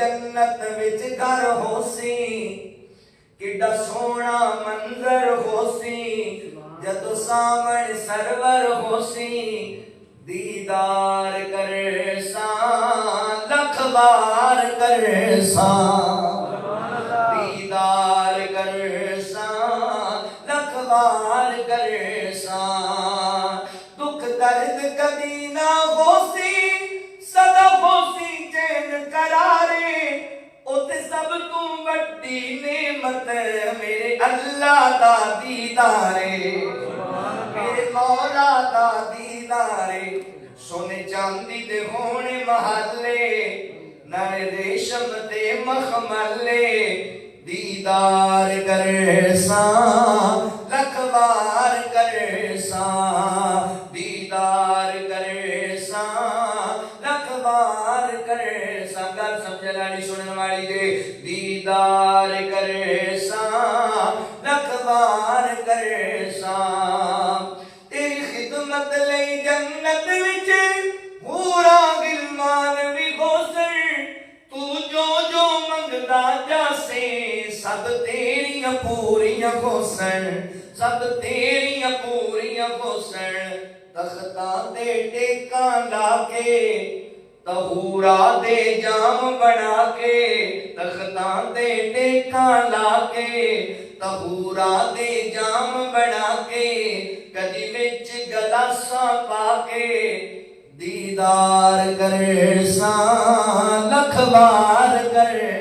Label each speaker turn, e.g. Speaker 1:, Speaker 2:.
Speaker 1: जन्नत विच घर होसी, किड्डा सोहना मंजर होसी, जदों सामने सरवर होसी, दीदार करे सा लख बार करे सा, दीदार करे सा लख बार करे सा। दुख दर्द कदी ना होसी, सदा होसी चैन करारे, उते सब तू वड्डी नेमत मेरे अल्लाह दा दीदारे, मेरे मौला दा दीदारे। सोने चांदी दे होने महल्ले, नाले रेशम दे मखमले, दीदार करे सा लख बार करे सा, दीदार करे सा लख बार करे सा। गल समझ लानी सुनने वाली जे, दीदार करे सा लख बार करे सा। तेरी खिदमत लई जन्नत विच पूरा गिलमान भी होसन, तू जो जो मंगदा जासे सब तेरियां पूरियां होसन, सब तेरियां पूरियां होसन। तख्तां दे टेकां लाके, तहूरा दे जाम बना के, तख्तां दे टेकां लाके, तहूरा दे जाम बना के, कदी विच गलासा पाके, दीदार करे सा लख बार करे